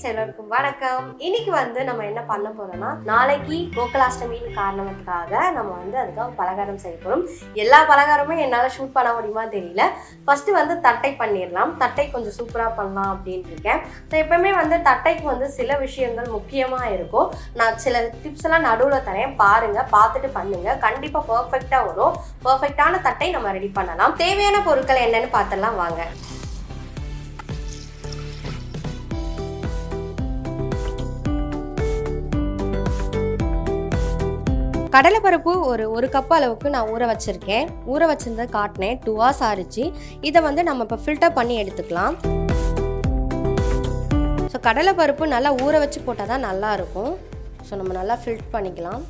எல்லாருக்கும் வணக்கம். இன்னைக்கு நம்ம என்ன பண்ண போறோம்னா, நாளைக்கு கோகுலாஷ்டமியின் காரணத்துக்காக நம்ம அதுக்காக பலகாரம் செய்ய போறோம். எல்லா பலகாரமும் என்னால் ஷூட் பண்ண முடியுமா தெரியல. ஃபர்ஸ்ட் தட்டை பண்ணிடலாம். தட்டை கொஞ்சம் சூப்பராக பண்ணலாம் அப்படின்னு இருக்கேன். ஸோ எப்பவுமே தட்டைக்கு சில விஷயங்கள் முக்கியமாக இருக்கும். நான் சில டிப்ஸ் எல்லாம் நடுவில் தரேன், பாருங்க, பார்த்துட்டு பண்ணுங்க. கண்டிப்பாக பர்ஃபெக்டாக வரும். பர்ஃபெக்டான தட்டை நம்ம ரெடி பண்ணலாம். தேவையான பொருட்கள் என்னன்னு பார்த்துடலாம் வாங்க. கடலைப்பருப்பு ஒரு கப் அளவுக்கு நான் ஊற வச்சுருக்கேன். ஊற வச்சிருந்ததை காட்டினேன். 2 hours ஆறிச்சு. இதை நம்ம இப்போ ஃபில்டர் பண்ணி எடுத்துக்கலாம். ஸோ கடலைப்பருப்பு நல்லா ஊற வச்சு போட்டால் தான் நல்லாயிருக்கும். ஸோ நம்ம நல்லா ஃபில்டர் பண்ணிக்கலாம்.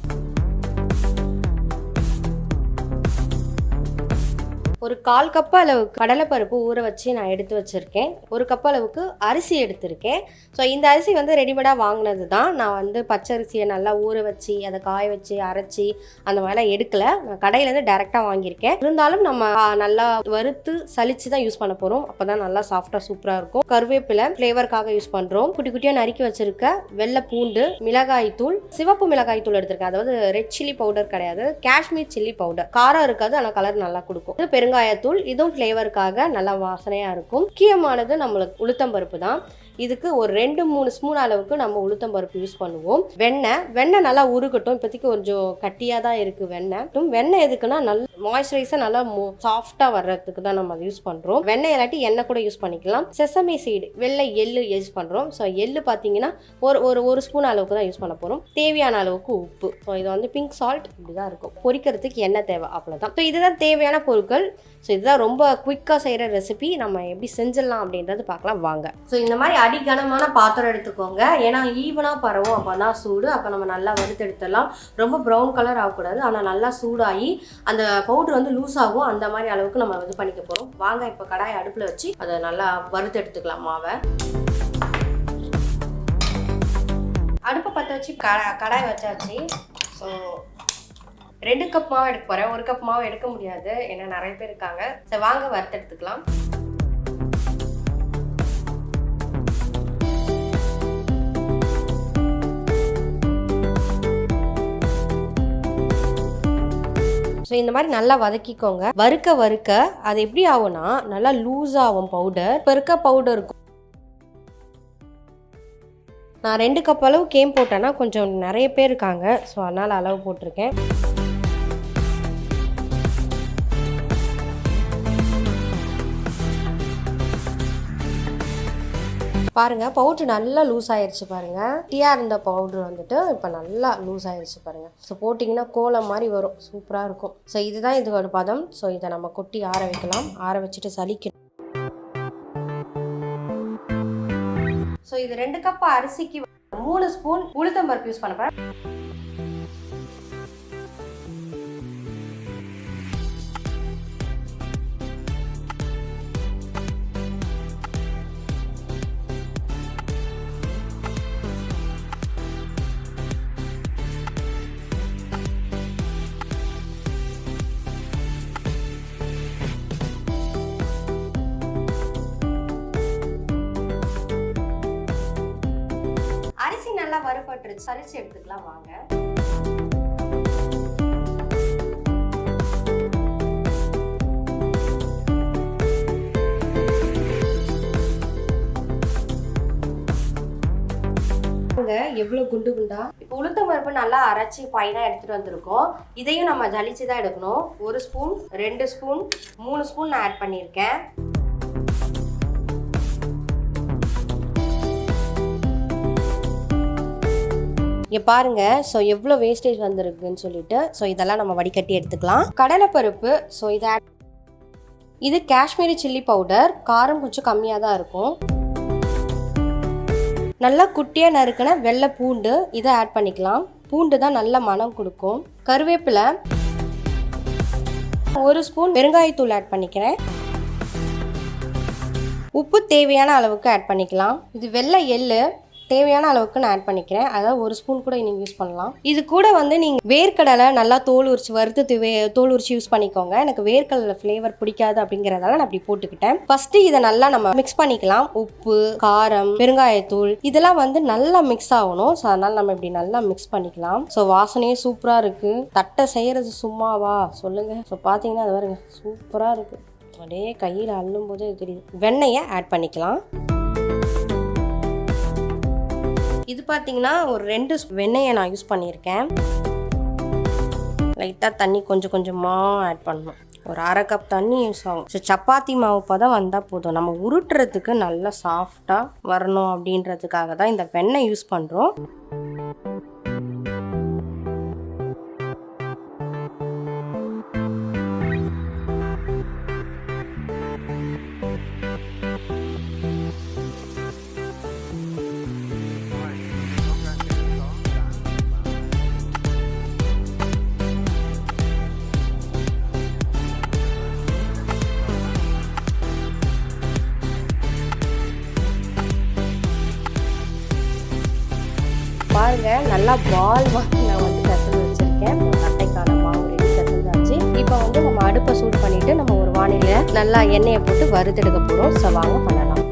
ஒரு 1/4 கப் அளவுக்கு கடலைப்பருப்பு ஊற வச்சு நான் எடுத்து வச்சுருக்கேன். 1 கப் அளவுக்கு அரிசி எடுத்திருக்கேன். ஸோ இந்த அரிசி ரெடிமேடாக வாங்கினது தான். நான் பச்சரிசியை நல்லா ஊற வச்சு அதை காய வச்சு அரைச்சி அந்த மாதிரிலாம் எடுக்கலை. நான் கடையிலேருந்து டைரெக்டாக வாங்கியிருக்கேன். இருந்தாலும் நம்ம நல்லா வறுத்து சலிச்சு தான் யூஸ் பண்ண போகிறோம். அப்போ தான் நல்லா சாஃப்டாக சூப்பராக இருக்கும். கருவேப்பிலை ஃப்ளேவருக்காக யூஸ் பண்ணுறோம். குட்டி குட்டியாக நறுக்கி வச்சுருக்க வெள்ளை பூண்டு, மிளகாய் தூள், சிவப்பு மிளகாய் தூள் எடுத்திருக்கேன். அதாவது ரெட் சில்லி பவுடர் கிடையாது, காஷ்மீர் சில்லி பவுடர். காரம் இருக்காது, ஆனால் கலர் நல்லா கொடுக்கும். பெருங்காயத்தூள், இதுவும் ஃப்ளேவருக்காக நல்லா வாசனையாக இருக்கும். முக்கியமானது நம்மளுக்கு உளுத்தம்பருப்பு தான். இதுக்கு ஒரு 2-3 ஸ்பூன் அளவுக்கு நம்ம உளுத்தம்பருப்பு யூஸ் பண்ணுவோம். வெண்ணெய் நல்லா உருகட்டும். இப்போதைக்கு கொஞ்சம் கட்டியாக தான் இருக்குது வெண்ணெய் எதுக்குன்னா நல்ல மாய்ஸ்சரைஸாக நல்லா சாஃப்டாக வர்றதுக்கு தான் நம்ம அதை யூஸ் பண்ணுறோம். வெண்ணெய் இல்லாட்டி எண்ணெய் கூட யூஸ் பண்ணிக்கலாம். செசமி சீடு, வெள்ளை எள்ளு யூஸ் பண்ணுறோம். ஸோ எள்ளு பார்த்தீங்கன்னா ஒரு ஸ்பூன் அளவுக்கு தான் யூஸ் பண்ண போகிறோம். தேவையான அளவுக்கு உப்பு. ஸோ இது பிங்க் சால்ட் இப்படி தான் இருக்கும். பொரிக்கிறதுக்கு எண்ணெய் தேவை, அவ்வளோதான். ஸோ இதுதான் தேவையான பொருட்கள். ஸோ இதுதான் ரொம்ப குயிக்காக செய்கிற ரெசிபி. நம்ம எப்படி செஞ்சிடலாம் அப்படின்றது பார்க்கலாம் வாங்க. ஸோ இந்த மாதிரி அடிகனமான பாத்திரம் எடுத்துக்கோங்க. ஏன்னா ஈவனாக பரவும், அப்போ தான் சூடு. அப்போ நம்ம நல்லா வறுத்து எடுத்துடலாம். ரொம்ப ப்ரௌன் கலர் ஆகக்கூடாது, ஆனால் நல்லா சூடாகி அந்த பவுடர் லூஸ் ஆகும். அந்த மாதிரி அளவுக்கு நம்ம பண்ணிக்க போகிறோம். வாங்க இப்போ கடாயை அடுப்பில் வச்சு அதை நல்லா வறுத்து எடுத்துக்கலாம் மாவை. அடுப்பை பற்ற வச்சு கடாய் வச்சாச்சு. ஸோ 2 கப் மாவு எடுக்க போகிறேன். 1 கப் மாவு எடுக்க முடியாது, ஏன்னா நிறைய பேர் இருக்காங்க. சரி வாங்க வறுத்து எடுத்துக்கலாம். ஸோ இந்த மாதிரி நல்லா வதக்கிக்கோங்க. வறுக்க அது எப்படி ஆகும்னா நல்லா லூஸ் ஆகும் பவுடர். இப்போ இருக்க பவுடர் இருக்கும். நான் 2 கப் அளவு கேம் போட்டேன்னா கொஞ்சம் நிறைய பேர் இருக்காங்க, ஸோ அதனால் அளவு போட்டிருக்கேன். பாருங்க பவுடர் நல்லா லூஸ் ஆயிடுச்சு. பாருங்க டீயா இருந்த பவுடர் இப்போ நல்லா லூஸ் ஆயிடுச்சு பாருங்க. ஸோ போட்டிங்கன்னா கோலம் மாதிரி வரும், சூப்பராக இருக்கும். ஸோ இதுதான் இதோட பதம். ஸோ இதை நம்ம கொட்டி ஆற வைக்கலாம். ஆற வச்சுட்டு சலிக்கணும். ஸோ இது 2 கப் அரிசிக்கு 3 ஸ்பூன் உளுத்தம்பருப்பு யூஸ் பண்ண போறேன். அரிசி நல்லா வறுபட்டுருச்சு, சலிச்சு எடுத்துக்கலாம் வாங்க. எவ்வளவு குண்டு குண்டா. இப்போ உளுத்தம் பருப்பு நல்லா அரைச்சி ஃபைனா எடுத்துட்டு வந்திருக்கோம். இதையும் நம்ம ஜலிச்சு தான் எடுக்கணும். 1 ஸ்பூன், 2 ஸ்பூன், 3 ஸ்பூன் நான் ஆட் பண்ணியிருக்கேன். இங்கே பாருங்க. ஸோ எவ்வளோ வேஸ்டேஜ் வந்திருக்குன்னு சொல்லிட்டு. ஸோ இதெல்லாம் நம்ம வடிகட்டி எடுத்துக்கலாம். கடலைப்பருப்பு, ஸோ இது காஷ்மீரி சில்லி பவுடர். காரம் கொஞ்சம் கம்மியாக தான் இருக்கும். நல்லா குட்டியாக நறுக்கின வெள்ளை பூண்டு, இதை ஆட் பண்ணிக்கலாம். பூண்டு தான் நல்ல மனம் கொடுக்கும். கருவேப்பிலை, 1 ஸ்பூன் பெருங்காயத்தூள் ஆட் பண்ணிக்கிறேன். உப்பு தேவையான அளவுக்கு ஆட் பண்ணிக்கலாம். இது வெள்ளை எள்ளு, தேவையான அளவுக்கு நான் ஆட் பண்ணிக்கிறேன். அதாவது 1 ஸ்பூன் கூட நீங்கள் யூஸ் பண்ணலாம். இது கூட வந்து நீங்கள் வேர்க்கடலை நல்லா தோல் உரிச்சு வறுத்து தோல் உரிச்சு யூஸ் பண்ணிக்கோங்க. எனக்கு வேர்க்கடலை ஃப்ளேவர் பிடிக்காது அப்படிங்கிறதால நான் அப்படி போட்டுக்கிட்டேன். ஃபஸ்ட்டு இதை நல்லா நம்ம மிக்ஸ் பண்ணிக்கலாம். உப்பு, காரம், பெருங்காயத்தூள் இதெல்லாம் வந்து நல்லா மிக்ஸ் ஆகணும். ஸோ அதனால் நம்ம இப்படி நல்லா மிக்ஸ் பண்ணிக்கலாம். ஸோ வாசனையே சூப்பராக இருக்குது. தட்டை செய்கிறது சும்மாவா சொல்லுங்கள். ஸோ பார்த்தீங்கன்னா அது பாருங்க சூப்பராக இருக்குது. அப்படியே கையில் அள்ளும் போதே தெரியுது. வெண்ணெயை ஆட் பண்ணிக்கலாம். இது பார்த்தீங்கன்னா ஒரு 2 வெண்ணெயை நான் யூஸ் பண்ணியிருக்கேன். லைட்டாக தண்ணி கொஞ்சம் கொஞ்சமாக ஆட் பண்ணணும். ஒரு 1/2 கப் தண்ணி யூஸ் ஆகும். ஸோ சப்பாத்தி மாவு பதம் வந்தால் போதும். நம்ம உருட்டுறதுக்கு நல்லா சாஃப்டாக வரணும் அப்படின்றதுக்காக தான் இந்த வெண்ணெய் யூஸ் பண்ணுறோம். பாருங்க நல்லா பால் வாங்கி நான் வந்து கசந்து வச்சிருக்கேன். தட்டைக்கான மாவு ரெடி கசந்தாச்சு. இப்போ வந்து நம்ம அடுப்பை சூடு பண்ணிட்டு நம்ம ஒரு வானிலையில நல்லா எண்ணெயை போட்டு வறுத்தெடுக்க போறோம். ஸோ வாங்க பண்ணலாம்.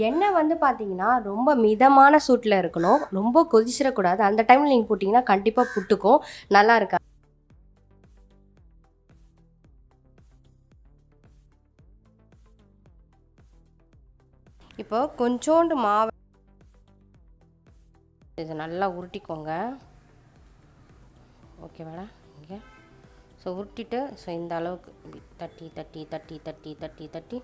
எண்ணெய் வந்து பார்த்தீங்கன்னா ரொம்ப மிதமான சூட்டில் இருக்கணும். ரொம்ப கொதிச்சிடக்கூடாது. அந்த டைமில் நீங்கள் போட்டிங்கன்னா கண்டிப்பாக புட்டுக்கும், நல்லா இருக்கா. இப்போ கொஞ்சோண்டு மாவு இது நல்லா உருட்டிக்கோங்க. Okay madam. இங்கே ஸோ உருட்டிட்டு ஸோ இந்த அளவுக்கு தட்டி தட்டி தட்டி தட்டி தட்டி தட்டி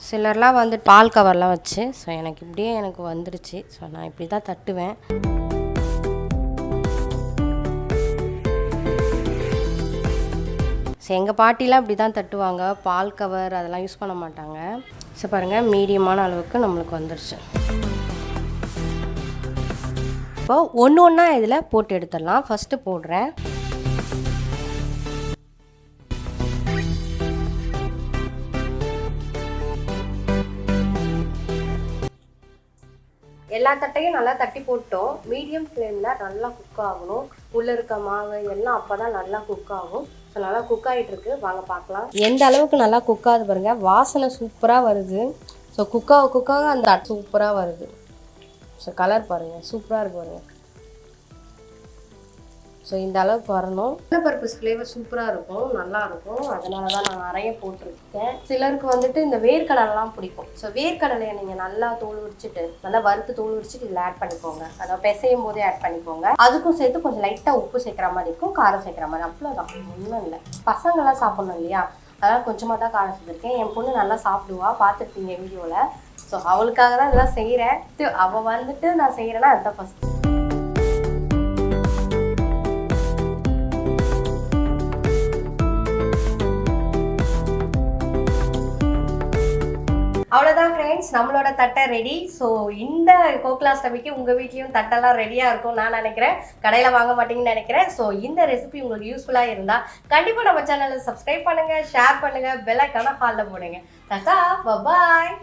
சிலர்லாம் வந்து பால் கவர்லாம் வச்சு ஸோ எனக்கு வந்துடுச்சு. ஸோ நான் இப்படி தான் தட்டுவேன். ஸோ எங்கள் பாட்டிலாம் இப்படி தான் தட்டுவாங்க. பால் கவர் அதெல்லாம் யூஸ் பண்ண மாட்டாங்க. ஸோ பாருங்கள் மீடியமான அளவுக்கு நம்மளுக்கு வந்துடுச்சு. இப்போ ஒன்று ஒன்றா இதில் போட்டு எடுத்துடலாம். ஃபஸ்ட்டு போடுறேன். எல்லா தட்டையும் நல்லா தட்டி போட்டோம். மீடியம் ஃப்ளேமில் நல்லா குக் ஆகணும். உள்ளே இருக்க மாவு எல்லாம் அப்போ தான் நல்லா குக் ஆகும். ஸோ நல்லா குக் ஆகிட்டுருக்கு. வாங்க பார்க்கலாம் எந்த அளவுக்கு நல்லா குக் ஆகுது பாருங்கள். வாசனை சூப்பராக வருது. ஸோ குக்காக அந்த சூப்பராக வருது. ஸோ கலர் பாருங்கள் சூப்பராக இருக்குது பாருங்கள். ஸோ இந்த அளவுக்கு வரணும். கடலைப்பருப்பு ஃப்ளேவர் சூப்பராக இருக்கும், நல்லாயிருக்கும். அதனால தான் நான் நிறைய போட்டிருக்கேன். சிலருக்கு வந்துட்டு இந்த வேர்க்கடலைலாம் பிடிக்கும். ஸோ வேர்க்கடலையை நீங்கள் நல்லா தோல் உரிச்சிட்டு நல்லா வறுத்து தோல் உரிச்சிட்டு இதில் ஆட் பண்ணிக்கோங்க. அதாவது பிசையும் போதே ஆட் பண்ணிக்கோங்க. அதுக்கும் சேர்த்து கொஞ்சம் லைட்டாக உப்பு சேர்க்குற மாதிரி இருக்கும், காரம் சேர்க்குற மாதிரி. அவ்வளோதான், ஒன்றும் இல்லை. பசங்களாம் சாப்பிட்ணும் இல்லையா, அதனால் கொஞ்சமாக தான் காரம் சேர்த்துருக்கேன். என் பொண்ணு நல்லா சாப்பிடுவா, பார்த்துருப்பீங்க வீடியோவில். ஸோ அவளுக்காக தான் இதெல்லாம் செய்கிறேன். அவள் வந்துட்டு நான் செய்கிறேன்னா அதுதான் ஃபஸ்ட்டு. அவ்வளோதான் ஃப்ரெண்ட்ஸ், நம்மளோட தட்டை ரெடி. ஸோ இந்த கோகுலாஷ்டமிக்கு உங்கள் வீட்லேயும் தட்டெல்லாம் ரெடியாக இருக்கும் நான் நினைக்கிறேன். கடையில் வாங்க மாட்டீங்கன்னு நினைக்கிறேன். ஸோ இந்த ரெசிபி உங்களுக்கு யூஸ்ஃபுல்லாக இருந்தால் கண்டிப்பாக நம்ம சேனலை சப்ஸ்கிரைப் பண்ணுங்கள், ஷேர் பண்ணுங்கள், பெல் ஐக்கானை ஹாலில் போடுங்க. தட்டா, பாய்.